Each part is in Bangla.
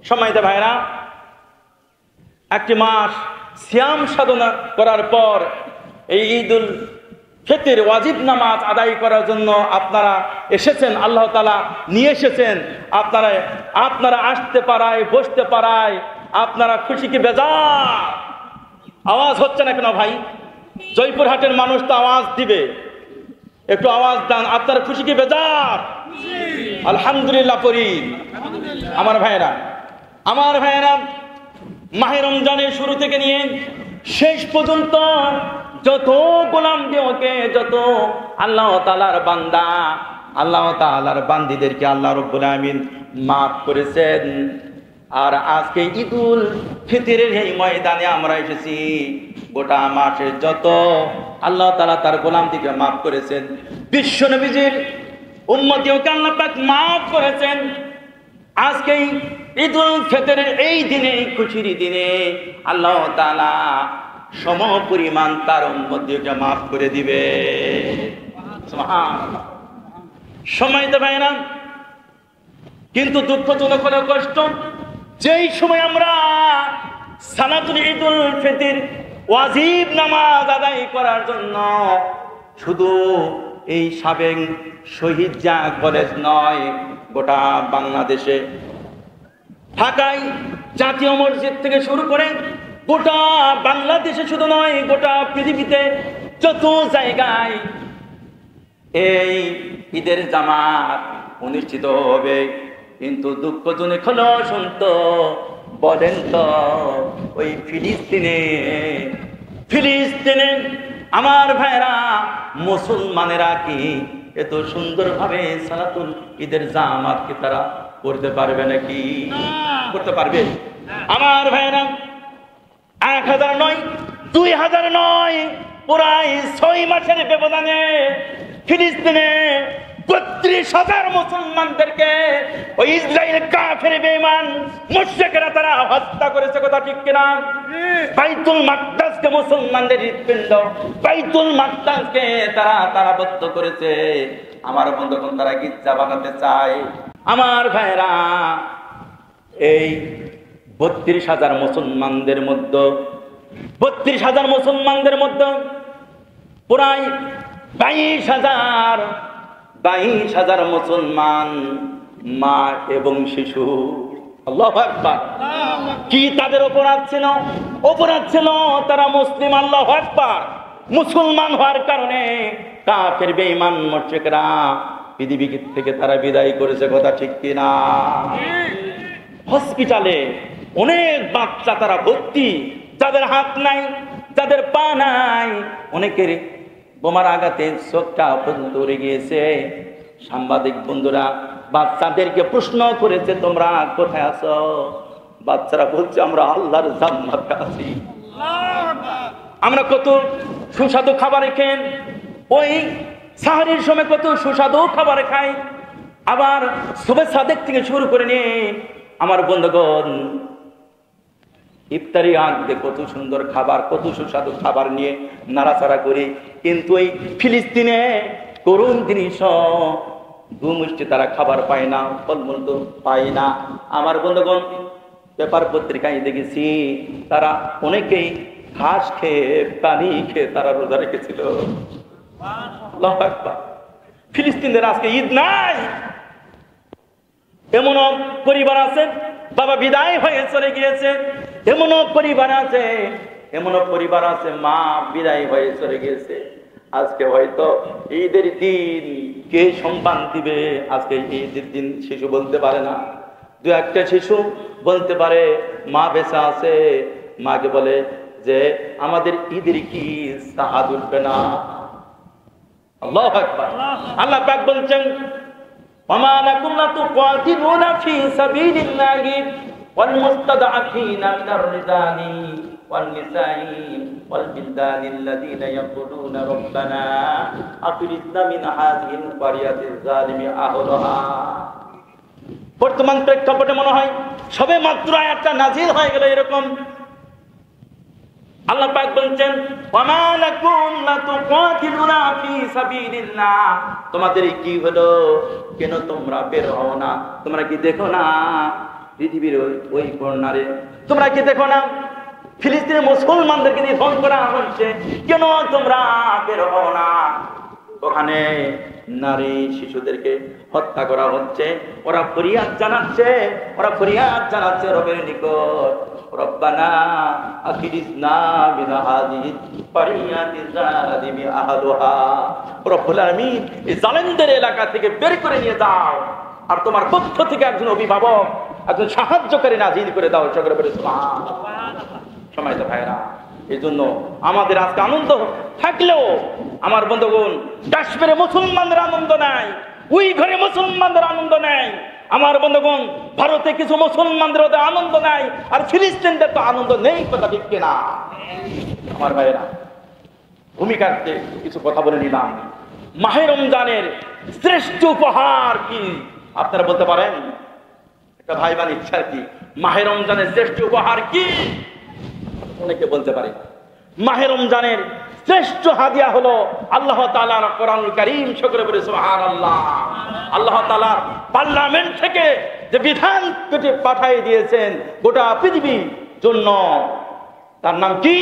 সম্মানিত ভাইরা, একটি মাস সিয়াম সাধনা করার পর এই ঈদুল ফিতর ওয়াজিব নামাজ আদায় করার জন্য আপনারা এসেছেন, আল্লাহ তাআলা নিয়ে এসেছেন। আপনারা আসতে পারায়, বসতে পারায় আপনারা খুশি কি বেজার? আওয়াজ হচ্ছে না কেন ভাই? জয়পুরহাটের মানুষ তো আওয়াজ দিবে, একটু আওয়াজ দেন। আপনারা খুশি কি বেজার? আলহামদুলিল্লাহ পড়ি। আমার ভাইয়েরা, মাহে রমজানের শুরু থেকে নিয়ে শেষ পর্যন্ত যত গোলাম দিওকে, যত আল্লাহ তাআলার বান্দা, আল্লাহ তাআলার বান্দীদেরকে আল্লাহ রাব্বুল আমিন মাফ করেছেন। আর আজকে ঈদুল ফিতরের এই ময়দানে আমরা এসেছি, গোটা মাসে যত আল্লাহ তাআলা তার গোলামদেরকে মাফ করেছেন, বিশ্ব নবীজির উম্মতিওকে আল্লাহ পাক মাফ করেছেন। আজকে ঈদুল ফিতরের এই দিনে, খুশির দিনে আল্লাহ তাআলা সম পরিমাণ তার উম্মতদেরকে মাফ করে দিবে। সুবহানাল্লাহ। সম্মানিত ভাইরা, কিন্তু দুঃখজনক হলো কষ্ট, যেই সময় আমরা সালাতুল ঈদুল ফিতর ওয়াজিব নামাজ আদায় করার জন্য শুধু এই সাবেক শহীদ জাগ কলেজ নয়, গোটা বাংলাদেশে ঢাকায় জাতীয় মসজিদ থেকে শুরু করে গোটা বাংলাদেশে শুধু নয়, গোটা পৃথিবীতে যত জায়গায় এই ঈদের জামাত অনুষ্ঠিত হবে। কিন্তু দুঃখজনক হলো, শুনতো বলেন তো, ওই ফিলিস্তিনে আমার ভাইরা মুসলমানেরা কি এত সুন্দরভাবে সালাতুল ঈদের জামাতকে তারা করতে পারবে নাকি? করতে পারবে? আমার ভাইরা, 1000 নয়, 2000 নয়, প্রায় 6 মাসের ব্যবধানে ফিলিস্তিনে 32,000 মুসলমানদেরকে ওই ইসরায়েল কাফের বেঈমান মুশরিকরা তারা হত্যা করেছে। কথা ঠিক কিনা? বাইতুল মাকদাসকে, মুসলমানদের হৃদপিণ্ড বাইতুল মাকদাসকে তারা তারাবদ্ধ করেছে। আমার বন্ধুগণ, তারা গির্জা বানাতে চায়। আমার ভাইরা, এই 32,000 মুসলমানদের মধ্যে প্রায় 22,000 মুসলমান মা এবং শিশু। আল্লাহু আকবার। কি তাদের অপরাধ ছিল? তারা মুসলিম। আল্লাহু আকবার। মুসলমান হওয়ার কারণে কাফের বেঈমান মুশরিকরা পৃথিবী থেকে তারা বিদায় করেছে। কথা ঠিক কিনা? হসপিটালে অনেক বাচ্চা তারা ভর্তি, যাদের হাত নাই, যাদের পা নাই, অনেকের বোমার আঘাতে চোখটা পর্যন্ত উড়ে গিয়েছে। সাংবাদিক বন্ধুরা বাচ্চাদেরকে প্রশ্ন করেছে, তোমরা কোথায় আছো? বাচ্চারা বলছে, আমরা আল্লাহর জান্নাতে আছি। আমরা কত সুস্বাদু খাবার খাই, ওই সাহরির সময় কত সুস্বাদু খাবার খাই, আবার সুবে সাদেক থেকে শুরু করে নিয়ে আমার বন্ধুগণ ইফতারি আনতে কত সুন্দর খাবার, কত সুস্বাদু খাবার নিয়ে নাড়াচাড়া করি। কিন্তু এই ফিলিস্তিনে করুণ জিনিস, দুমুষ্টি তারা খাবার পায় না, ফলমূল তো পায় না। আমার বন্ধুগণ, পেপার পত্রিকায় দেখেছি তারা অনেকেই ঘাস খেয়ে, পানি খেয়ে তারা রোজা রেখেছিল। ফিলিস্তিনদের আজকে ঈদ নাই। এমনও পরিবার আছে, বাবা বিদায় হয়ে চলে গিয়েছে। এমনও পরিবার আছে, মা বিদায় হয়ে চলে গিয়েছে। আজকে হয়তো ঈদের দিন কে সম্মান দিবে? আজকে ঈদের দিন শিশু বলতে পারে না, 2-1টা শিশু বলতে পারে মা বেঁচে আছে। মাকে বলে যে আমাদের ঈদের কি সাহাদ উঠবে না? আল্লাহু আকবার। আল্লাহ পাক বলছেন, ওয়ামা লাকুম লা তুকাতিলুনা ফি সাবিলিল্লাহি ওয়াল মুস্তাদআফিনা মিনার রিজালি ওয়ান নিসাই ওয়াল বিলদানিল্লাযীনা ইয়াকুলুনা রাব্বানা আখরিজনা মিন হাযিহিল ক্বরিয়াতিজ যালিমি আহলুহা। বর্তমান প্রেক্ষাপটে মনে হয় সবে মাত্র আয়াতটা নাযিল হয়ে গেল এরকম। আল্লাহ পাক বলছেন, ওয়ামা লাকুম লা তুকাতিলুনা ফি সাবিলিল্লাহ, তোমাদের কি হলো? কেন তোমরা বের হও না? তোমরা কি দেখো না পৃথিবীর ওই কর্নারে তোমরা কি দেখো না ফিলিস্তিনের মুসলমানদেরকে নিধন করা হচ্ছে? কেন তোমরা বের হও না? ওখানে নারী শিশুদেরকে হত্যা করা হচ্ছে। ওরা ফরিয়াদ জানাচ্ছে রবের নিকট, রব্বানা আখিরিজনা মিন হাযিহি ফারিয়াতি যালিমি আহলুহা। রব্বুল আলামিন এই জালেমদের এলাকা থেকে বের করে নিয়ে যাও, আর তোমার পক্ষ থেকে একজন অভিভাবক, একজন সাহায্যকারী নাজিল করে দাও। সকলে বলে সুবহানাল্লাহ। সম্মানিত ভাইরা, এই জন্য আমাদের আজকে আনন্দ থাকলেও আমার বন্ধুগণ কাশ্মীরে মুসলমানদের আনন্দ নাই, ওই ঘরে মুসলমানদের আনন্দ নাই। আমার বন্ধুগণ ভারতে কিছু মুসলমানদের ওদের আনন্দ নাই, আর ফিলিস্তিনদের তো আনন্দ নেই। কথা ঠিক কিনা আমার ভাইরা? ভূমিকাতে কিছু কথা বলে নিলাম। মাহে রমজানের শ্রেষ্ঠ উপহার কি আপনারা বলতে পারেন? একটা ভাই বোন ইচ্ছা কি মাহে রমজানের শ্রেষ্ঠ উপহার কি? অনেকে বলতে পারে মাহে রমজানের শ্রেষ্ঠ হাদিয়া হলো আল্লাহ তাআলার কোরআনুল কারীম। সকলে বলে সুবহানাল্লাহ। আল্লাহ তাআলা পার্লামেন্ট থেকে যে বিধান কেটে পাঠিয়ে দিয়েছেন গোটা পৃথিবীর জন্য, তার নাম কি?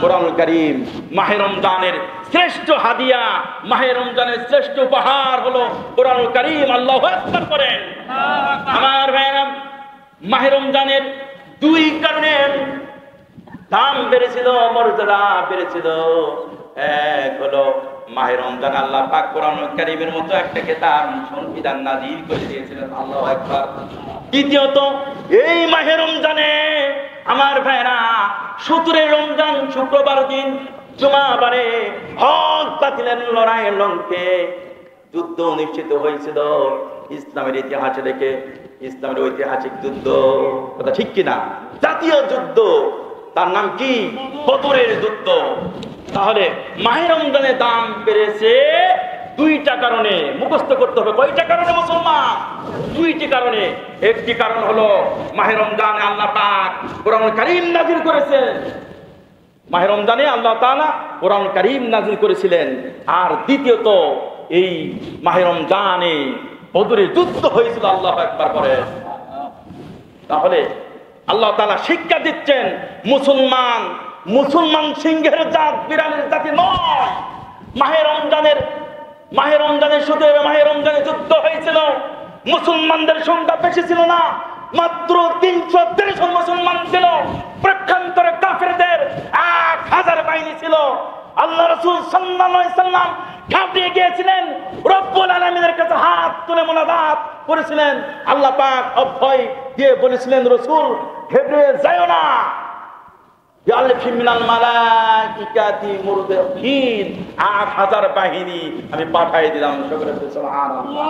কোরআনুল কারীম। মাহে রমজানের শ্রেষ্ঠ হাদিয়া, মাহে রমজানের শ্রেষ্ঠ উপহার হলো কোরআনুল কারীম। আল্লাহু আকবার করেন। আমার ভাইরা, মাহে রমজানের দুই কারণে দাম বেড়েছিল, মর্যাদা বেড়েছিল। এক হলো মাহে রমজান আল্লাহ পাক কোরআনুল কারীমের মতো একটা কিতাব সংবিধান নাযিল করে দিয়েছিলেন। আল্লাহু আকবার। দ্বিতীয়ত এই মাহে রমজানে আমার ভাইরা 17 রমজান শুক্রবার দিন জুমাবারে হক বাতিলের লড়াইয়ের লঙ্কে যুদ্ধ অনুষ্ঠিত হয়েছিল ইসলামের ইতিহাসে দেখে, ইসলামের ঐতিহাসিক যুদ্ধ। কথা ঠিক কিনা? জাতীয় যুদ্ধ, তার নাম কি? বদরের যুদ্ধ। তাহলে মাহে রমজানের দাম বেড়েছে দুইটা কারণে। মুখস্থ করতে হবে কয়টা কারণে মুসলমান? দুইটি কারণে। একটি কারণ হলো মাহে রমজানে আল্লাহ পাক কোরআনুল কারীম নাযিল করেছেন। মাহে রমজানে আল্লাহ তাআলা কোরআনুল কারীম নাযিল করেছিলেন। আর দ্বিতীয়ত এই মাহে রমজানে বদরের যুদ্ধ হয়েছিল। আল্লাহু আকবার করেন। তাহলে আল্লাহ তাআলা শিক্ষা দিচ্ছেন মুসলমান সিংহের জাত, বিড়ালের জাতি নয়। মাহে রমজানের শুধু মাহে রমজানে যুদ্ধ হয়েছিল, মুসলমানদের সংখ্যা বেশি ছিল না, মাত্র 363 মুসলমান ছিল। প্রক্ষান্তরে কাফেরদের 1000 বাহিনী ছিল। আল্লাহ রাসূল সাল্লাল্লাহু আলাইহি সাল্লাম ঘাবড়ে গিয়েছিলেন, রব্বুল আলামিনের কাছে হাত তুলে মুনাজাত করেছিলেন। আল্লাহ পাক অভয় দিয়ে বলেছিলেন, রাসূল ঘেবড়ে যাও না, ইয়ালফি মিনাল মালাইকাতি মুরদিফিন, 8000 বাহিনী আমি পাঠিয়ে দিলাম। সকলে সুবহানাল্লাহ।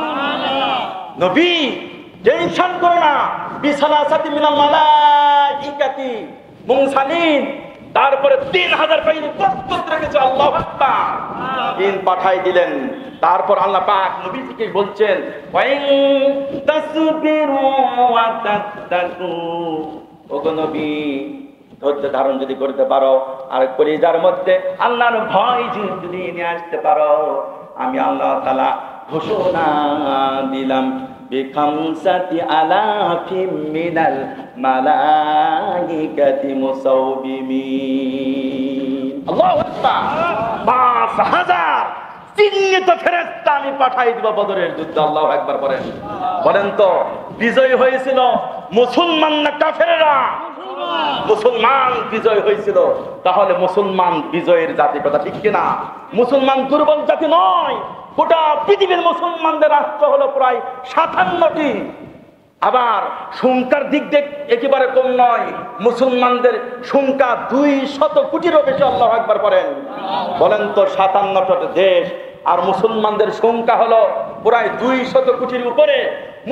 নবী টেনশন করো না, বিসালাসাতি মিনাল মালাইকাতি মুনসালিন, তারপরে 3000 বাহিনী প্রস্তুত রেখেছে। আল্লাহু আকবার। দিন পাঠিয়ে দিলেন। তারপর আল্লাহ পাক নবীকে বলছেন, ওয়াইন তাসবিরু ওয়া তাত্তাকু, ওগো নবী ধৈর্য ধারণ যদি করতে পারো, আর কলিজার মধ্যে আল্লাহর ভয় যদি নিয়ে আসতে পারো, আমি আল্লাহ তাআলা ঘোষণা দিলাম বিখামসাতি আলাফিম মিনাল মালাইকাতি মুসাউবিমিন। আল্লাহু আকবার। 5000 চিহ্নিত ফেরেশতা আমি পাঠিয়ে দিব বদরের যুদ্ধে। আল্লাহু আকবার করেন। বলেন তো বিজয় হয়েছিল মুসলমান না কাফেররা? মুসলমান বিজয় হয়েছিল। তাহলে মুসলমান বিজয়ের জাতি। কথা ঠিক কিনা? মুসলমান দুর্বল জাতি নয়। গোটা পৃথিবীর মুসলমানদের রাষ্ট্র হলো প্রায় 57টি। আবার সংখ্যার দিক দিয়ে একেবারে কম নয়। মুসলমানদের সংখ্যা 200 কোটিরও বেশি। আল্লাহু আকবার করেন। বলেন তো 57টা দেশ, আর মুসলমানদের সংখ্যা হলো প্রায় 200 কোটির উপরে।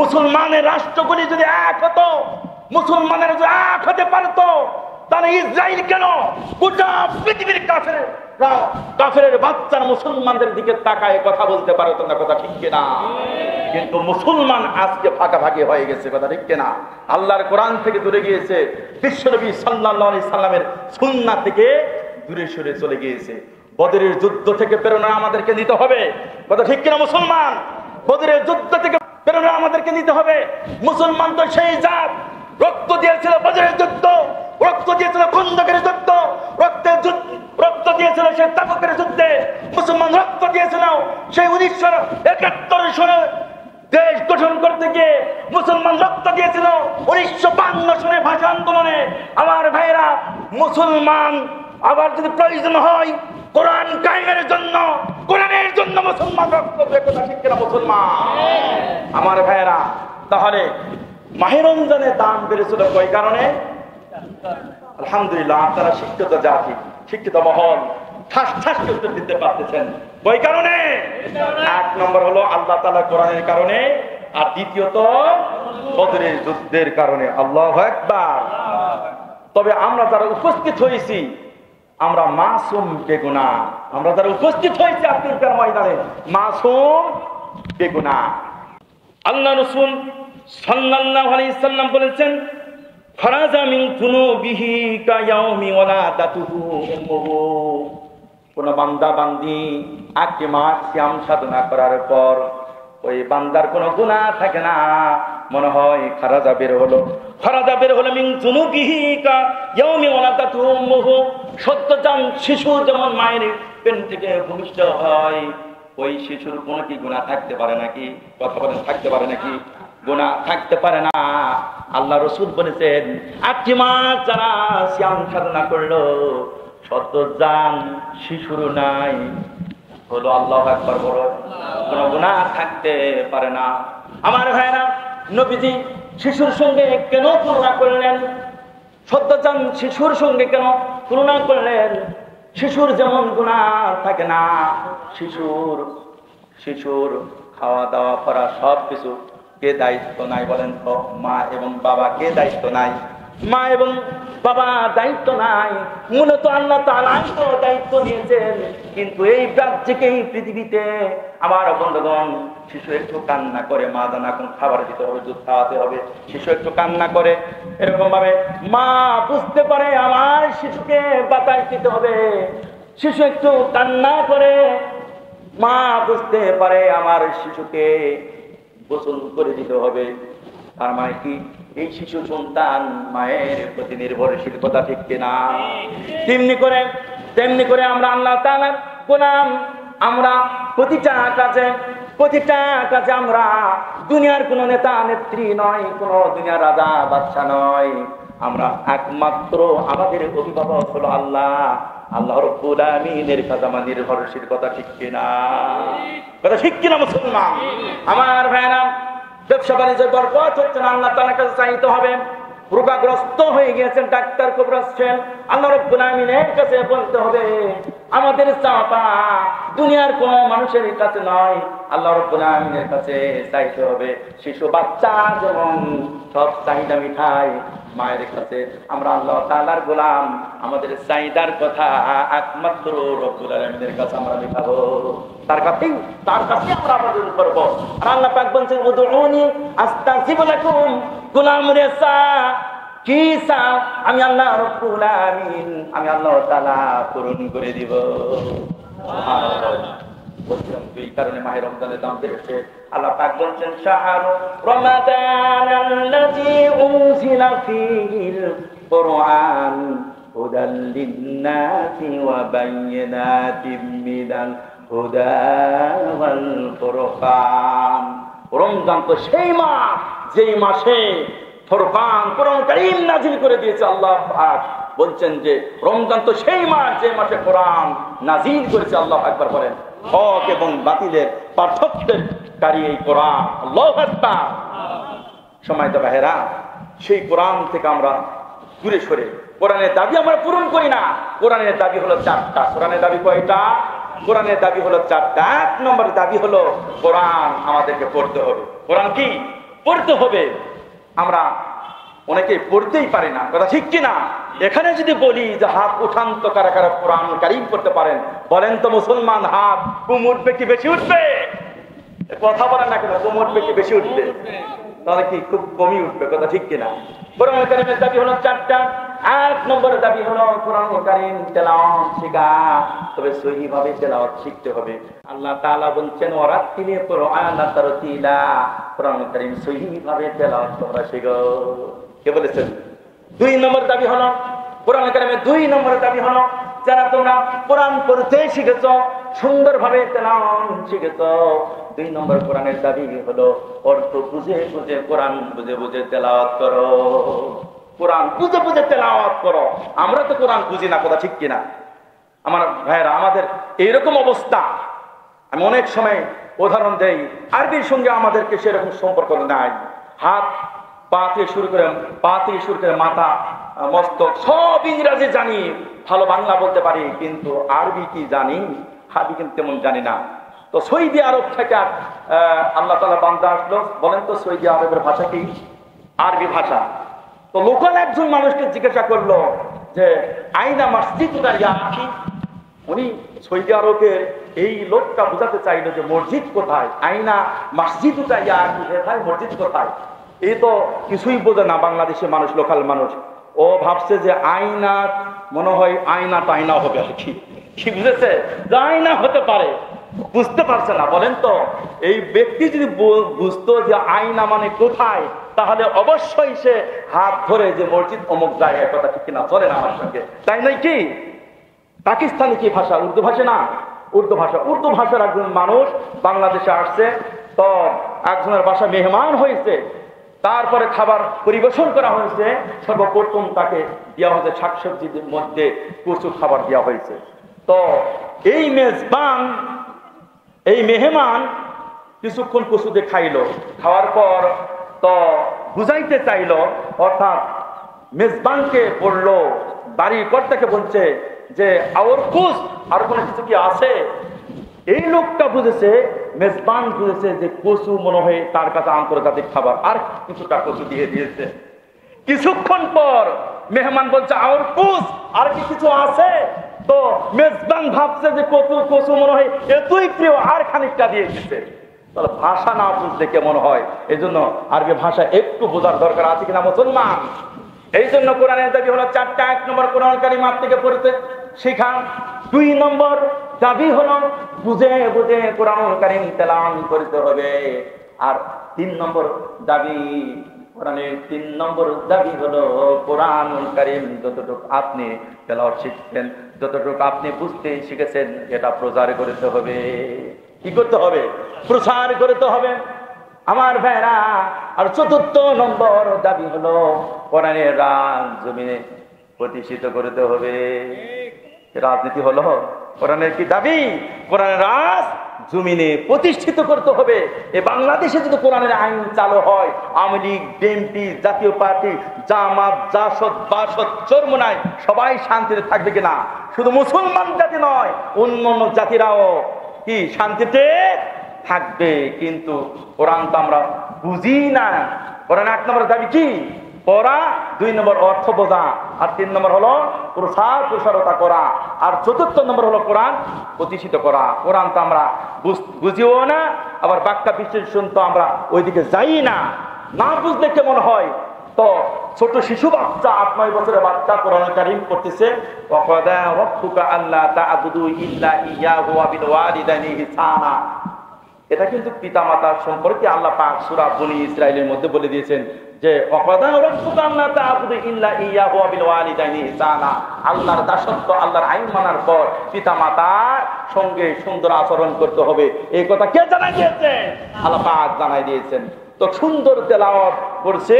মুসলমানের রাষ্ট্রগুলি যদি এক হতো, মুসলমানের যদি এক হতে পারতো, তাহলে ইসরায়েল কেন গোটা পৃথিবীর কাফেরের বাচ্চার মুসলমানদের দিকে তাকায় কথা বলতে পারতো না। কথা ঠিক কিনা? কিন্তু মুসলমান আজকে ফাঁকাফাঁকি হয়ে গেছে। কথা ঠিক কিনা? আল্লাহর কোরআন থেকে দূরে গিয়েছে, বিশ্বনবী সাল্লাল্লাহু আলাইহি সাল্লামের সুন্নাহ থেকে দূরে সরে চলে গিয়েছে। বদরের যুদ্ধ থেকে প্রেরণা আমাদেরকে নিতে হবে। কথা ঠিক কিনা মুসলমান? বদরের যুদ্ধ থেকে প্রেরণা আমাদেরকে নিতে হবে। মুসলমান তো সেই জাত রক্ত দিয়েছিল বদরের যুদ্ধ, রক্ত দিয়েছিল খন্দকের যুদ্ধ, রক্ত দিয়েছিল সেই তাবুকের যুদ্ধে, মুসলমান রক্ত দিয়েছিল সেই 1971 সনে দেশ গঠন করতে গিয়ে, মুসলমান রক্ত দিয়েছিল 1952 সনে ভাষা আন্দোলনে। আমার ভাইরা, মুসলমান আবার যদি প্রয়োজন হয় কোরআন কায়েমের জন্য, কোরআনের জন্য মুসলমান রক্ত দেবে, কথা ঠিক কিনা মুসলমান? আমার ভাইরা, তাহলে মাহে রমজানের দাম বেড়েছিল কয় কারণে? আলহামদুলিল্লাহ, আপনারা শিক্ষিত জাতি, শিক্ষিত মহল, ঠাস ঠাস উত্তর দিতে পারতেছেন। কয় কারণে? এক নম্বর হলো আল্লাহ তাআলা কোরআনের কারণে, আর দ্বিতীয়ত বদরের যুদ্ধের কারণে। আল্লাহু আকবার। তবে আমরা যারা উপস্থিত হয়েছি, আমরা মাসুম বেগুনাহ। আমরা যারা উপস্থিত হয়েছি আজকের ময়দানে, মাসুম বেগুনাহ। আল্লাহ রাসূল সাল্লাল্লাহু আলাইহি সাল্লাম বলেছেন, ফারাজা মিন যুনুবিহি কায়াউমি ওয়ালাদাতুহু উম্মুহু। কোন বান্দা বান্দি 1 মাস সিয়াম সাধনা করার পর ওই বান্দার কোনো গুনাহ থাকে না, মনে হয় খারাজা বের হলো। খারাজা বের হলো মিন যুনুবিহি কায়াউমি ওয়ালাদাতুহু উম্মুহু। সদ্যজাত শিশু যেমন মায়ের পেট থেকে ভূমিষ্ঠ হয়, ওই শিশুর কোনো কি গুনাহ থাকতে পারে নাকি? কথা বলেন, থাকতে পারে নাকি? গুনাহ থাকতে পারে না। আল্লাহ রাসূল বলেছেন, 8 মাস যারা সিয়াম সাধনা করলো, সদ্যজাত শিশুর নাই হলো, আল্লাহু আকবার বলো, কোনো গুনাহ থাকতে পারে না। আমার ভাইরা, নবীজি শিশুর সঙ্গে কেন তুলনা করলেন? সদ্যজাত শিশুর সঙ্গে কেন তুলনা করলেন? শিশুর যেমন গুনাহ থাকে না, শিশুর খাওয়া দাওয়া করা সব কিছু কে দায়িত্ব নাই বলেন তো? মা এবং বাবা কে দায়িত্ব নাই? মা এবং বাবা দায়িত্ব নাই। মূলত আল্লাহ তাআলা তো দায়িত্ব নিয়েছেন। কিন্তু এই রাজ্যকে, এই পৃথিবীতে আমার বন্ধুগণ, শিশু একটু কান্না করে, মা দানা কোন খাবার দিতে হবে, দুধ খাওয়াতে হবে, শিশু একটু কান্না করে, এরকম ভাবে মা বুঝতে পারে আমার শিশুকে বাতাস দিতে হবে। শিশু একটু কান্না করে, মা বুঝতে পারে আমার শিশুকে গোসল করে দিতে হবে। তার মানে কি? এই শিশু সন্তান মায়ের প্রতি নির্ভরশীল, কথা ঠিক কিনা? তেমনি করে আমরা আল্লাহ তাআলার গোলাম। আমরা প্রতিটা কাজে আমরা দুনিয়ার কোন নেতা নেত্রী নয়, কোন দুনিয়ার রাজা বাদশা নয়। আমরা একমাত্র আমাদের অভিভাবক হলো আল্লাহ রাব্বুল আমিনের কাছে আমরা নির্ভরশীল, কথা ঠিক কিনা? কথা ঠিক কিনা মুসলমান? আমার ভাইরা, ব্যবসা বাণিজ্যের বরকত হচ্ছে না, আল্লাহ তাআলার কাছে চাইতে হবে। রোগাগ্রস্ত হয়ে গিয়েছেন, ডাক্তার কবরাচ্ছেন, আল্লাহ রাব্বুল আমিনের কাছে বলতে হবে। আমাদের চাওয়া দুনিয়ার কোন মানুষের কাছে নয়, আল্লাহ রাব্বুল আমিনের কাছে চাইতে হবে। শিশু বাচ্চা যেমন সব চাহিদা মিঠাই মায়ের কাছে, আমরা আল্লাহ তাআলার গোলাম। আমাদের চাহিদার কথা একমাত্র রব্বুল আলামিনের কাছে আমরা মিটাবো। তার কাছে আমরা আবেদন করব। আর আল্লাহ পাক বলেন, উদউনি আস্তাজিব লাকুম। গোলামরে কি চাও? আমি আল্লাহ রাব্বুল আমিন, আমি আল্লাহ তাআলা পূরণ করে দিব। বলছিলাম এই কারণে মাহে রমজানের দাম বেড়েছে। আল্লাহ পাক বলছেন, শাহরু রমাদানাল্লাযী উনজিলা ফীহিল কুরআন হুদাল লিন-নাসি ওয়া বায়িনাতিম মিনাল হুদা ওয়াল ফুরকান। রমজান তো সেই মাস যেই মাসে ফুরকান, কোরআন কারীম নাযিল করে দিয়েছে। আল্লাহ পাক বলছেন যে রমজান তো সেই মাস যে মাসে কোরআন নাযিল করেছে। আল্লাহু আকবার বলেন। হক এবং বাতিলের পার্থক্যকারী এই কোরআন। আল্লাহু আকবার। সম্মানিত ভাইরা, সেই কোরআন থেকে আমরা দূরে সরে কোরআনের দাবি আমরা পূরণ করি না। কোরআনের দাবি হলো 4টা। কোরআনের দাবি কয়টা? কোরআনের দাবি হলো 4টা। 1 নম্বর দাবি হলো কোরআন আমাদেরকে পড়তে হবে। কোরআন কি? পড়তে হবে। আমরা অনেকে পড়তেই পারি না, কথা ঠিক কিনা? এখানে যদি বলি যে হাত উঠান তো কারা কারা কোরআন কারীম পড়তে পারেন, বলেন তো মুসলমান, হাত কম উঠবে কি বেশি উঠবে? কথা বলেন না কেন? কম উঠবে কি বেশি উঠবে? তাহলে কি খুব কমই উঠবে, কথা ঠিক কিনা? কোরআন কারীমের দাবি হলো 4টা। 1 নম্বরের দাবি হলো কোরআন কারীম তেলাওয়াত শেখা। তবে সহিহ ভাবে তেলাওয়াত শিখতে হবে। আল্লাহ তাআলা বলছেন, ওয়ারাতিলিল কুরআনা তারতিলা। কোরআন কারীম সহিহ ভাবে তেলাওয়াত তোমরা শেখো। কে বলেছেন? 2 নম্বর দাবি হলো, কোরআন কারিমের 2 নম্বরের দাবি হলো, যারা তোমরা কোরআন পড়তে শিখেছ, সুন্দরভাবে তেলাওয়াত শিখেছ, 2 নম্বর কোরআনের দাবি হলো অর্থ বুঝে বুঝে কোরআন বুঝে বুঝে তেলাওয়াত করো। কোরআন বুঝে বুঝে তেলাওয়াত করো। আমরা তো কোরআন বুঝি না, কথা ঠিক কিনা? আমার ভাইয়েরা, আমাদের এইরকম অবস্থা। আমি অনেক সময় উদাহরণ দেই, আরবির সঙ্গে আমাদেরকে সেরকম সম্পর্ক নাই। হাত পা থেকে শুরু করে মাথা মস্তক সব ইংরেজি জানি, ভালো বাংলা বলতে পারি, কিন্তু আরবি কি জানি? আরবি কিন্তু তেমন জানি না। তো সৌদি আরব থেকে আল্লাহ তাআলা বান্দা আসলো, বলেন তো সৌদি আরবের ভাষা কি? আরবি ভাষা। তো লোকাল একজন মানুষকে জিজ্ঞাসা করলো যে আইনা মসজিদুনা ইয়া আখি। উনি সৌদি আরবের এই লোকটা বোঝাতে চাইলো যে মসজিদ কোথায়, আইনা মসজিদুনা ইয়া আখি, ভাই মসজিদ কোথায়? এই তো কিছুই বোঝে না বাংলাদেশের মানুষ, লোকাল মানুষ। ও ভাবছে যে আয়না, মনে হয় আয়না টাইনা হবে আর কি, কি বুঝেছে? যে আয়না হতে পারে, বুঝতে পারছে না। বলেন তো, এই ব্যক্তি যদি বুঝতো যে আয়না মানে কোথায়, তাহলে অবশ্যই সে হাত ধরে যে মসজিদ অমুক জায়গায়, কথা ঠিক কিনা? চলে না আমার সঙ্গে, তাই নয় কি? পাকিস্তানি কি ভাষা? উর্দু ভাষা না? উর্দু ভাষা। উর্দু ভাষার একজন মানুষ বাংলাদেশে আসছে, তো একজনের বাসা মেহমান হয়েছে, তারপরে খাবার পরিবেশন করা হয়েছে। সর্বপ্রথম তাকে দেওয়া হয়েছে শাকসবজির মধ্যে কচু খাবার দেওয়া হয়েছে। তো এই মেজবান, এই মেহমান কিছুক্ষণ কচুতে খাইলো, খাওয়ার পর তো বুঝাইতে চাইলো, অর্থাৎ মেজবানকে বললো, বাড়ির কর্তাকে বলছে যে আওর কুস, আর কোনো কিছু কি আছে? এই লোকটা বুঝেছে, মেজবান বুঝেছে যে কচু মনে হয় তার কাছে আন্তর্জাতিক খাবার, আর কিছুটা কচু দিয়ে দিয়েছে। কিছুক্ষণ পর মেহমান বলছে আওর কুস, আর কি কিছু আছে? তো মেজবান ভাবছে যে কচু মনে হয় এতই প্রিয়, আর খানিকটা দিয়ে দিচ্ছে। তাহলে ভাষা না বুঝলে কেমন হয়? এই জন্য আরবি ভাষা একটু বোঝার দরকার আছে কিনা মুসলমান? এই জন্য কোরআনের দাবি হলো 4টা। 1 নম্বর কোরআন কারীম থেকে পড়তে শেখা। 2 নম্বর দাবি হলো বুঝে বুঝে কোরআন কারীম তেলাওয়াত করতে হবে। আর 3 নম্বর দাবি, কোরআনের 3 নম্বর দাবি হলো কোরআন কারীম যতটুকু আপনি তেলাওয়াত শিখছেন, যতটুকু আপনি বুঝতে শিখেছেন, এটা প্রচার করতে হবে। কি করতে হবে? প্রচার করতে হবে আমার ভাইরা। আর 4র্থ নম্বর দাবি হলো কোরআনের রাজ জমিনে প্রতিষ্ঠিত করতে হবে। রাজনীতি হলো কোরআনের কি দাবি? কোরআনের রাজ জমিনে প্রতিষ্ঠিত করতে হবে। এই বাংলাদেশে যদি কোরআনের আইন চালু হয়, আওয়ামী লীগ, বিএনপি, জাতীয় পার্টি, জামাত, জাসদ, বাসদ, চরমোনাই সবাই শান্তিতে থাকবে কিনা? শুধু মুসলমান জাতি নয়, অন্যান্য জাতিরাও কি শান্তিতে থাকবে। কিন্তু কোরআন তো আমরা বুঝি না। কোরআন 1 নম্বর দাবি কি? পড়া। 2 নম্বর অর্থ বোঝা। আর 3 নম্বর হলো প্রসারতা করা। আর 4র্থ নম্বর হলো কোরআন প্রতিষ্ঠিত করা। কোরআন তো আমরা বুঝিও না, আবার ব্যাখ্যা বিশ্লেষণ তো আমরা ওইদিকে যাই না। না বুঝলে কেমন হয়? তো ছোট শিশু বাচ্চা, 8-9 বছরের বাচ্চা কোরআন কারীম পড়তেছে, ওয়াকাদা রাব্বুকা আল্লা তা'বুদু ইল্লা ইয়্যাহু ওয়া বিল ওয়ালিদাইনি ইহসানা। এটা কিন্তু পিতামাতার সম্পর্কে আল্লাহ পাক সূরা বনী ইসরাঈলের মধ্যে বলে দিয়েছেন যে ওয়াকাদা রাব্বুকা আল্লা তা'বুদু ইল্লা ইয়্যাহু ওয়া বিল ওয়ালিদাইনি ইহসানা। আল্লাহর দাসত্ব, আল্লাহর আইন মানার পর পিতামাতার সঙ্গে সুন্দর আচরণ করতে হবে। এই কথা কে জানাই দিয়েছেন? আল্লাহ পাক জানাই দিয়েছেন। তো সুন্দর তেলাওয়াত করছে,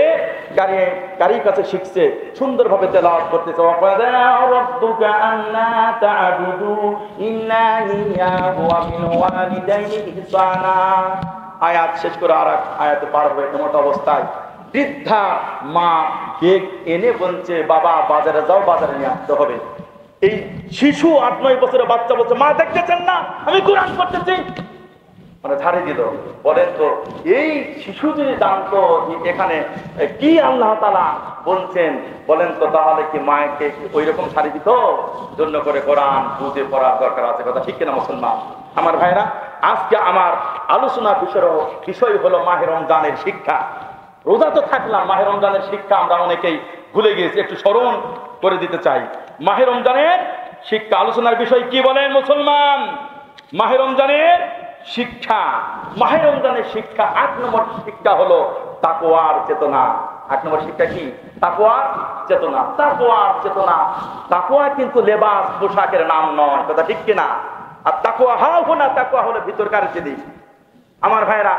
কারি কাছে শিখছে, সুন্দরভাবে তেলাওয়াত করতেছে। ওয়াকাদা রাব্বুকা আল্লা তা'বুদু ইল্লা ইয়্যাহু ওয়া বিল ওয়ালিদাইনি ইহসানা। আয়াত শেষ করে আরেক আয়াতে পার হবে। এমন অবস্থায় বৃদ্ধা মা বেগ এনে বলছে, বাবা বাজারে যাও, বাজারে নিয়ে আসতে হবে। এই শিশু 8-9 বছরের বাচ্চা বলছে, মা দেখতেছেন না আমি কোরআন পড়তেছি, মানে ঝাড়ি দিল। বলেন তো, এই শিশু যদি জানতো এখানে কি আল্লাহ তাআলা বলছেন, বলেন তো তাহলে কি মাকে ওই রকম ছাড়ি দিত? জন্য করে কোরআন বুঝে পড়ার দরকার আছে, কথা ঠিক কিনা মুসলমান? আমার ভাইরা, আজকে আমার আলোচনার বিষয় হলো মাহে রমজানের শিক্ষা। রোজা তো থাকলাম, মাহে রমজানের শিক্ষা আমরা অনেকেই ভুলে গিয়েছি, একটু স্মরণ করে দিতে চাই। মাহে রমজানের শিক্ষা আলোচনার বিষয় কি বলেন মুসলমান? মাহে রমজানের শিক্ষা। মাহে রমজানের শিক্ষা 8 নম্বর শিক্ষা হলো তাকওয়ার চেতনা। 8 নম্বর শিক্ষা কি? তাকওয়া চেতনা। তাকওয়া চেতনা, তাকওয়া কিন্তু লেবাস পোশাকের নাম নয়, কথা ঠিক কিনা? আর তাকওয়া হাওনা, তাকওয়া হলো ভিতরকার জিনিস। আমার ভাইরা,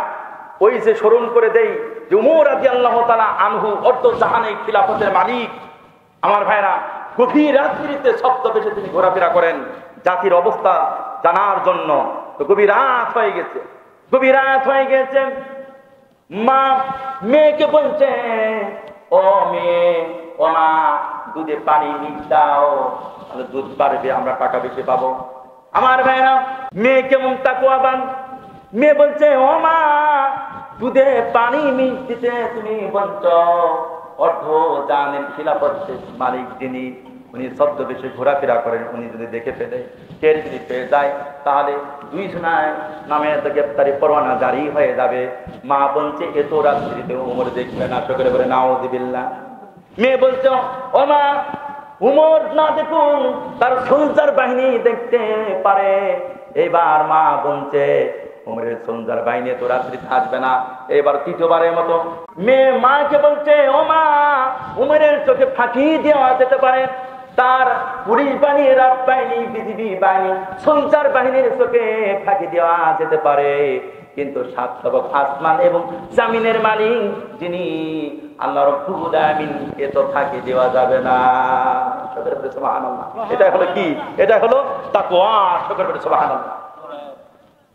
ওই যে স্মরণ করে দেই যে উমর রাদিয়াল্লাহু তাআলা আনহু অর্ধ জাহানে খিলাফতের মালিক। আমার ভাইরা, গভীর রাত্রিতে ছদ্মবেশে তিনি ঘোরাফেরা করেন জাতির অবস্থা জানার জন্য। তো গভীর রাত হয়ে গেছে, গভীর রাত হয়ে গেছে। মা মেয়েকে বলছে, ও মেয়ে, ও মা, দুধে পানি মিক্স দাও, তাহলে দুধ বাড়বে, আমরা টাকা বেশি পাবো। আমার ভাইরা, মেয়ে কেমন তাকওয়াবান। মেয়ে বলছে, ও মা, দুধে পানি মিক্স দিতে তুমি বলছো, অর্ধ জাহানের খিলাফতের মালিক যিনি, উনি ছদ্মবেশে ঘোরাফেরা করেন, উনি যদি দেখে ফেলে, টের যদি পেয়ে যায়, তাহলে 2 জনায় নামে তো গ্রেফতারি পরোয়ানা জারি হয়ে যাবে। মা বলছে, এত রাত্রিতে উমর দেখবে না, সকলে বলে নাউযুবিল্লাহ। মেয়ে বলছে, ও মা, উমর না দেখুন, তার সোলজার বাহিনী দেখতে পারে। এবার মা বলছে, উমরের সোলজার বাহিনী তো রাত্রি থাকবে না। এবার তৃতীয়বারের মতো মেয়ে মাকে বলছে, ও মা, উমরের চোখে ফাঁকি দেওয়া যেতে পারে, তার পুলিশ বাহিনী, রাত বাহিনী, বিজিবি বাহিনী, সোলজার বাহিনীর চোখে ফাঁকি দেওয়া যেতে পারে, কিন্তু 7 তবক আসমান এবং জামিনের মালিক যিনি আল্লাহ রাব্বুল আলামিন, এত ফাঁকি দেওয়া যাবে না। সকলে বলে সুবহানাল্লাহ। এটা হলো কি? এটা হলো তাকওয়া। সকলে বলে সুবহানাল্লাহ।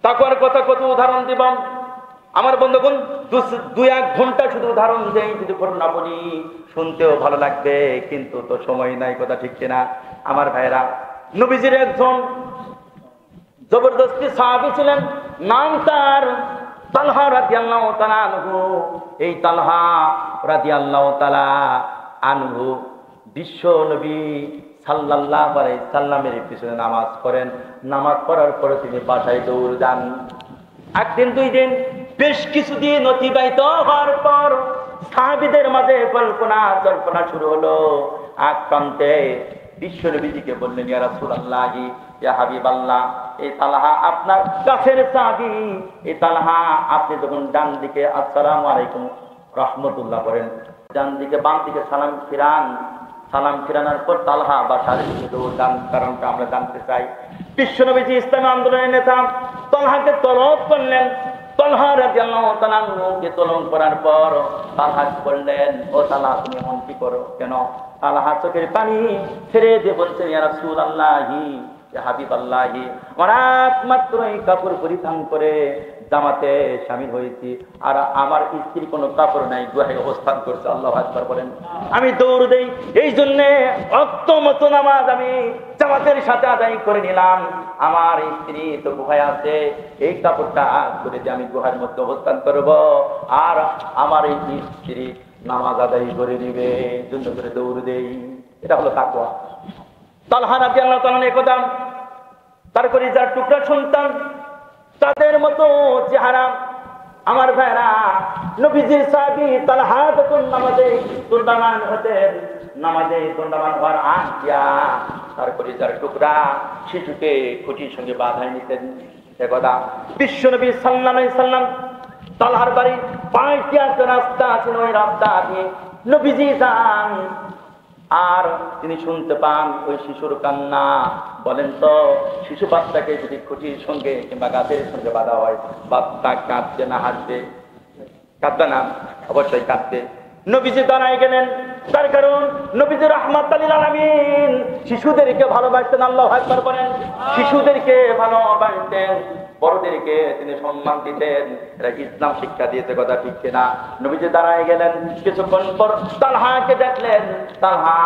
তাকওয়ার কথা কত উদাহরণ দিব আমার বন্ধুগণ, 2-1 ঘন্টা শুধু উদাহরণ দেই, যদি না বলি শুনতেও ভালো লাগবে, কিন্তু তো সময় নাই, কথা ঠিক কিনা? আমার ভাইরা, নবীজির একজন জবরদস্তি সাহাবী ছিলেন, নাম তার তালহা রাদিয়াল্লাহু তাআলা আনহু। এই তালহা রাদিয়াল্লাহু তাআলা আনহু বিশ্ব নবী সাল্লাল্লাহু আলাইহি সাল্লামের পিছনে নামাজ পড়েন। নামাজ পড়ার পরে তিনি বাসায় দৌড় যান। 1 দিন 2 দিন বেশ কিছুদিন অতিবাহিত হওয়ার পর সাহাবীদের মাঝে জল্পনা শুরু হলো। এক প্রান্তে বিশ্ব নবীজিকে বললেন, ইয়া রাসূলুল্লাহ, ইয়া হাবিবাল্লাহ, এই তালহা আপনার কাছের সাহাবী। এই তালহা, আপনি যখন ডান দিকে আসসালামু আলাইকুম রাহমাতুল্লাহ করেন, ডান দিকে বাম দিকে সালাম ফিরান, সালাম ফিরানোর পর তালহা বাসার দিকে দৌড়ান। কারণটা আমরা জানতে চাই। বিশ্ব নবীজি ইসলামী আন্দোলনের নেতা তালহাকে তলব করলেন। তালহা রাদিয়াল্লাহু তাআলা কে তলব করার পর তালহা বললেন, ও তালহা, তুমি এমন কি করো কেন? তালহা চোখের পানি ছেড়ে দিয়ে বলছেন, ইয়া রাসূলুল্লাহ, ইয়া হাবিবাল্লাহ, আমরা মাত্র এই কাপড় পরিধান করে জামাতে শামিল হয়েছি, আর আমার স্ত্রী কোনো কাপড় নাই, গুহায় অবস্থান করছে। আল্লাহু আকবার বলেন। আমি দৌড় দেই, এই জন্যে অক্তমত নামাজ আমি জামাতের সাথে আদায় করে নিলাম। আমার স্ত্রী তো গুহায় আছে, এই কাপড়টা করে দিয়ে আমি গুহার মধ্যে অবস্থান করব, আর আমার এই স্ত্রী নামাজ আদায় করে নিবে, জন্য করে দৌড় দেই। এটা হলো তাকওয়া। তালহা রাদিয়াল্লাহু তাআলা একদা তারপরে যার টুকরা সন্তান, তাদের মতো চেহারা। আমার ভাইরা, নবীজির সাহাবী তালহা যখন নামাজে দণ্ডায়মান হতেন, নামাজে দণ্ডায়মান হওয়ার আগে তারপরে যার টুকরা শিশুকে খুঁটির সঙ্গে বাঁধাই নিতেন। একদা বিশ্ব নবী সাল্লাল্লাহু আলাইহি সাল্লাম, তালহার বাড়ি 5টি রাস্তা ছিল, ওই রাস্তা দিয়ে নবীজি যান, আর তিনি শুনতে পান ওই শিশুর কান্না। বলেন তো, শিশু বাচ্চাকে যদি খুঁটির সঙ্গে কিংবা গাছের সঙ্গে বাঁধা হয়, বাচ্চা কাঁদবে না হাসবে? কাঁদবে না, অবশ্যই কাঁদবে। নবীজি দাঁড়ায় গেলেন, তার কারণ নবীজি রাহমাতুল লিল আলামিন শিশুদেরকে ভালোবাসতেন। আল্লাহু আকবার বলেন। শিশুদেরকে ভালোবাসতেন, বড়দেরকে তিনি সম্মান দিতেন। এরা ইসলাম শিক্ষা দিয়েছে, কথা ঠিক কিনা? নবীজি দাঁড়ায় গেলেন, কিছুক্ষণ পর তালহাকে দেখলেন। তালহা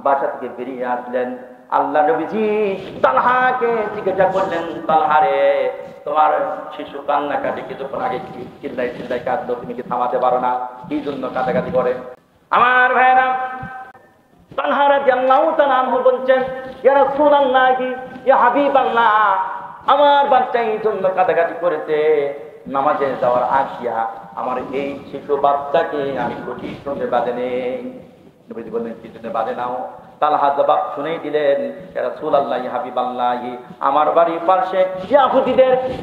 বাসা থেকে বেরিয়ে আসলেন। আল্লাহ নবীজি তালহাকে জিজ্ঞাসা করলেন, তালহা রে, তোমার শিশু কান্নাকাটি কিছুক্ষণ আগে চিল্লাই চিল্লাই কাঁদলো, তুমি কি থামাতে পারো না? কি জন্য কাঁদাকাটি করে? আমার ভাইরা, তালহা রাদিয়াল্লাহু তাআলা আনহু বলছেন, ইয়া রাসূলুল্লাহ, ইয়া হাবিবাল্লাহ, আমার বাচ্চা এই জন্য কাঁদাকাটি করেছে, নামাজে যাওয়ার আগিয়া আমার এই শিশু বাচ্চাকে আমি খুঁটির সঙ্গে বাঁধে নেই। নবীজি বললেন, কি জন্য বাঁধে নাও? তালহা জবাব শুনেই দিলেন, ইয়া রাসূলুল্লাহ, হাবিবাল্লাহ, আমার বাড়ির পাশে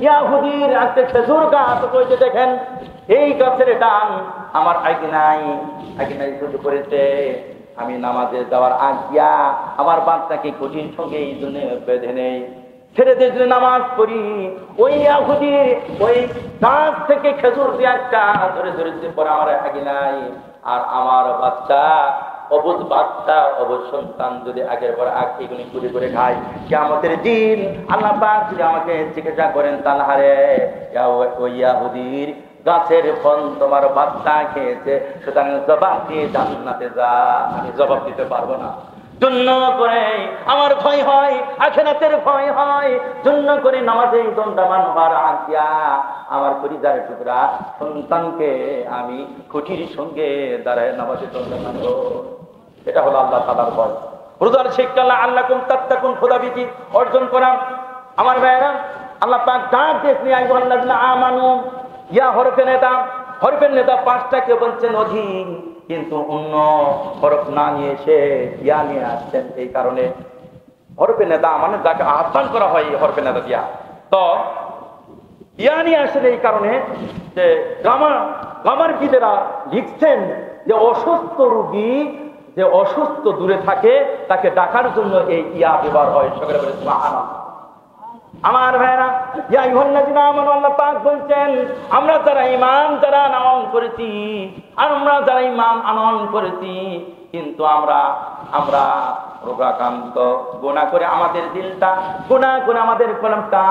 ইয়াহুদির একটা খেজুর গাছ রয়েছে, দেখেন এই গাছের ডাল আমার আগিনাই শুরু করেছে। আমি নামাজে যাওয়ার আগিয়া আমার বাচ্চাকে কঠিন সঙ্গে এই জন্য বেঁধে নেই, ছেড়ে দিয়ে নামাজ পড়ি। ওই ইয়াহুদির ওই গাছ থেকে খেজুর দিয়ে একটা ধরে ধরেছে পরে আমার আগিনাই। আর আমার বাচ্চা, অবুঝ বাচ্চা, অবুঝ সন্তান যদি আগের পর আগ এগুলি করে করে খায়, কিয়ামতের দিন আল্লাহ পাক যদি আমাকে চিকিৎসা করেন, তালহারে ওই ইয়াহুদির গাছের ফল তোমার বাচ্চা খেয়েছে, সুতরাং জবাব দিয়ে জান্নাতে যা। আমি জবাব দিতে পারবো না, জন্য করে আমার ভয় হয়, আখিরাতের ভয় হয়, জন্য করে নামাজে দণ্ডায়মান হওয়ার আজ্ঞা। আমার পরিবারের টুকরা সন্তানকে আমি খুঁটির সঙ্গে দাঁড়ায় নামাজে দণ্ডায়মান হব। এটা হলো আল্লাহ তাআলার ভয়। রোজার শিক্ষা আল্লাকুম তাত্তাকুন, খোদাভীতি অর্জন করা। আমার ভাইয়েরা, আল্লাহ পাক ডাক দিয়েছেন, ইয়া আইয়ুহাল্লাযিনা আমানু, ইয়া হরফে নেতা 5টা কে বলছেন অধিক, কিন্তু অন্য হরফ না নিয়ে এসে ইয়া নিয়ে আসছেন। এই কারণে হরফে নেতা মানে যাকে আহ্বান করা হয় এই হরফে নেতা দিয়া, তো ইয়া নিয়ে আসেন এই কারণে যে গ্রামারবিদেরা লিখছেন যে অসুস্থ রোগী, যে অসুস্থ দূরে থাকে, তাকে ডাকার জন্য এই ইয়া ব্যবহার হয়। সকলে বলে সুবহানাল্লাহ। আমার ভাইরা, ইয়া আইয়ুহাল্লাযিনা আমানু, আল্লাহ পাক বলছেন, আমরা যারা ঈমান আনয়ন করেছি, কিন্তু আমরা রোগাক্রান্ত, গুনাহ করে আমাদের দিলটা, গুনাহ করে আমাদের কলমটা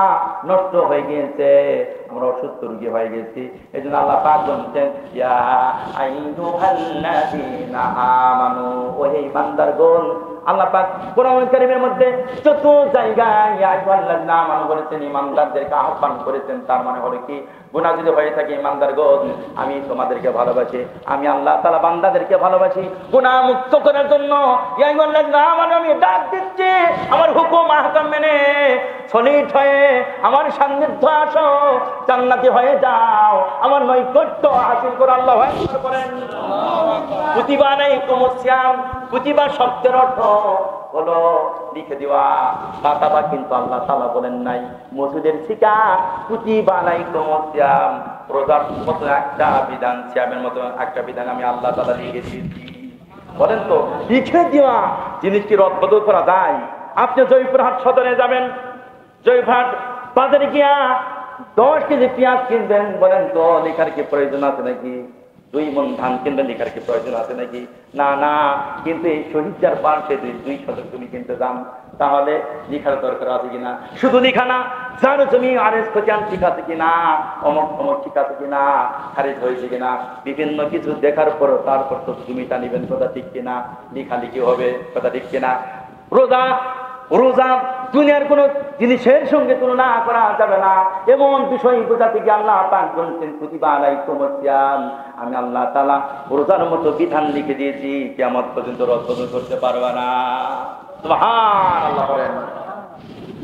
নষ্ট হয়ে গিয়েছে, আমরা অসুস্থ রোগী হয়ে গেছি। এজন্য আল্লাহ পাক বলছেন, ইয়া আইয়ুহাল্লাযিনা আমানু, ওহে ঈমানদারগণ। আল্লাহ পাক কোরআন কারীমের মধ্যে যত জায়গায় ইয়া আইয়ুহাল্লাযিনা আমানু বলেছেন, ঈমানদারদেরকে আহ্বান করেছেন। তার মানে হলো কি, গুনাহ যদি হয়ে থাকে, ঈমানদারগণ আমি তোমাদেরকে ভালোবাসি, আমি আল্লাহ তাআলা বান্দাদেরকে ভালোবাসি। গুনাহ মুক্ত করার জন্য ইয়া আইয়ুহাল্লাযিনা আমানু আমি ডাক দিচ্ছি, আমার হুকুম আহকাম মেনে সলিড হয়ে আমার সান্নিধ্য আসো, জান্নাতি হয়ে যাও, আমার নৈকট্য হাসিল করো। আল্লাহু আকবার করেন। কুতিবা আলাইকুমুস সিয়াম, কুতিবা শব্দের অর্থ হলো লিখে দেওয়া, কাতাবা কিন্তু আল্লাহ তাআলা বলেন নাই। মসজিদের শিকা কুতিবা আলাইকুমুস সিয়াম, রোজার মতো একটা বিধান, সিয়ামের মতো একটা বিধান আমি আল্লাহ তাআলা লিখে দিয়েছি। বলেন তো, লিখে দেওয়া জিনিস কি রদ বদল করা যায়? আপনি জয়পুরহাট সদরে যাবেন, জয়পুরহাট বাজারে গিয়া 10 কেজি পেঁয়াজ কিনবেন, বলেন তো লেখার কি প্রয়োজন আছে নাকি? 2 মণ ধান কিনবেন, লেখার কি প্রয়োজন আছে নাকি? না। কিন্তু এই শহীদদের পাশে 2 শতক জমি কিনতে যান, তাহলে লেখার দরকার আছে কিনা? শুধু লেখা না, যার জমি আরেস খতিয়ান ঠিক আছে কিনা, অমক ঠিক আছে কিনা, খারিজ হয়েছে কিনা, বিভিন্ন কিছু দেখার পর তারপর তো জমিটা নিবেন, কথা ঠিক কিনা, লেখালেখি হবে, কথা ঠিক কিনা। রোজা দুনিয়ার কোন জিনিসের সঙ্গে তুলনা করা যাবে না, এমন বিষয় বোঝাতে গিয়ে আল্লাহ পাক বলছেন, কুতিবা আলাইকুমুস সিয়াম, আমি আল্লাহ তাআলা রোজার মতো বিধান লিখে দিয়েছি, কিয়ামত পর্যন্ত রদ-বদল করতে পারবে না। সুবহানাল্লাহ বলেন।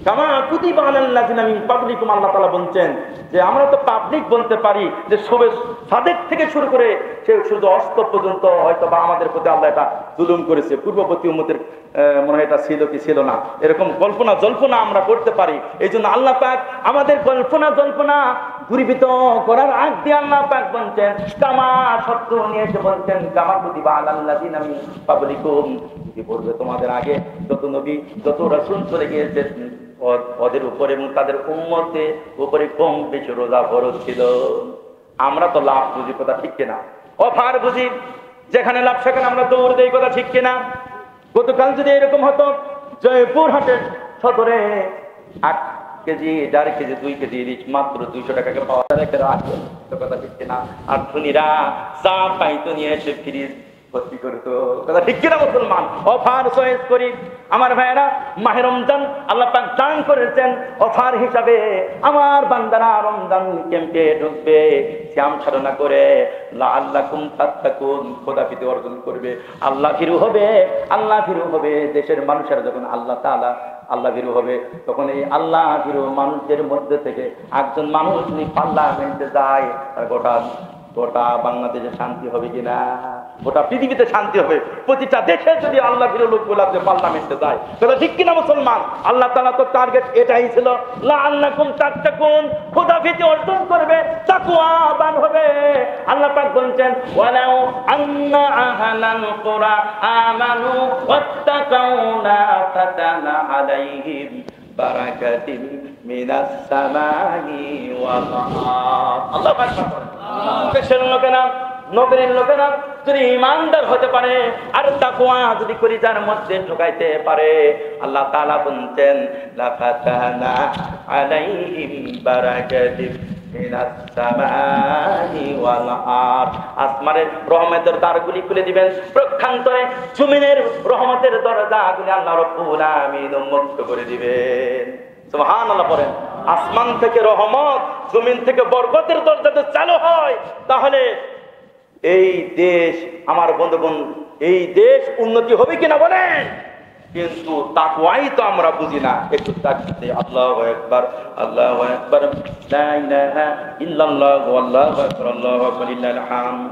কামা কুতিবা আলাল্লাযিনা মিন ক্বাবলিকুম, আল্লাহ তাআলা বলছেন যে আমরা তো পাবলিক বলতে পারি যে সবে সাদেক থেকে শুরু করে সে সূর্য অস্ত পর্যন্ত হয়তো বা আমাদের প্রতি আল্লাহ এটা জুলুম করেছে, পূর্ববর্তী উম্মতের মনে হয় এটা ছিল কি ছিল না, এরকম কল্পনা জল্পনা আমরা করতে পারি। এই জন্য আল্লাহ পাক আমাদের কল্পনা জল্পনা দূরীভূত করার আগ দিয়ে আল্লাহ পাক বলছেন, কামা সত্য নিয়ে এসে বলছেন, কামা কুতিবা আলাল্লাযিনা মিন ক্বাবলিকুম, কি বলবে তোমাদের আগে যত নবী যত রাসূল চলে গিয়েছে ওদের উপরে এবং তাদের উম্মতের উপরে কম বেশি রোজা ফরজ ছিল। আমরা তো লাভ বুঝি, কথা ঠিক কিনা? অফার বুঝি, যেখানে লাভ সেখানে আমরা দৌড় দেই, কথা ঠিক কিনা? গতকাল যদি এরকম হতো, জয়পুরহাটের সদরে 8 কেজি 1.5 কেজি 2 কেজি ইলিশ মাত্র 200 টাকাকে পাওয়া যায়, কথা ঠিক কিনা? আর ধনীরা চা পাইতো নিয়ে এসে ফ্রিজ ভর্তি করতো, কথা ঠিক কিনা মুসলমান? অফার চয়েস করি। আমার ভাইয়েরা, মাহে রমজান আল্লাহ পাক দান করেছেন অফার হিসাবে। আমার বান্দারা রমজান ক্যাম্পে ঢুকবে, সিয়াম সাধনা করে লাআল্লাকুম তাত্তাকুন, খোদাভীতি অর্জন করবে, আল্লাহ ভীরু হবে। দেশের মানুষেরা যখন আল্লাহ ভীরু হবে, তখন এই আল্লাহ ভীরু মানুষদের মধ্যে থেকে একজন মানুষ পার্লামেন্টে যায়, গোটা গোটা বাংলাদেশে শান্তি হবে কিনা, গোটা পৃথিবীতে শান্তি হবে। প্রতিটা দেশে যদি আল্লাহ ফিরে লোকগুলো পার্লামেন্টে যায়, তাহলে ঠিক কিনা মুসলমান? আল্লাহ তাআলা তো টার্গেট এটাই ছিল, লাআল্লাকুম তাত্তাকুন, খোদাভীতি অর্জন করবে, তাকওয়াবান হবে। আল্লাহ পাক বলছেন, ওয়ালাউ আন্না আহলাল কুরা আমানু ওয়াত্তাকাউ লা ফাতানা আলাইহিম বারাকাতিন মিনাস সামাই ওয়াল আরদ। আল্লাহ পাক দেশের লোকেরা, নগরীর লোকেরা যদি ইমানদার হতে পারে আর তাকওয়া যদি কলিজার মধ্যে ঢুকাইতে পারে, আল্লাহ তাআলা বলছেন, লা ফাতানা আলাইহিম বারাকাতিন মিনাস সামাই ওয়াল আরদ। আসমানের রহমতের দ্বারগুলি খুলে দিবেন, প্রক্ষান্তরে জমিনের রহমতের দরজাগুলি আল্লাহ রাব্বুল আমিন উন্মুক্ত করে দিবেন। সুবহানাল্লাহ পড়েন। আসমান থেকে রহমত, জমিন থেকে বরকতের দরজা যদি চালু হয়, তাহলে এই দেশ, আমার বন্ধুগণ, এই দেশ উন্নতি হবে কিনা বলেন? কিন্তু তাকওয়াই তো আমরা বুঝি না। একটু তাকবীর, আল্লাহু আকবার, আল্লাহু আকবার, লা ইলাহা ইল্লাল্লাহু আল্লাহু আকবার, আল্লাহু আকবার, লিল্লাহিল হামদ।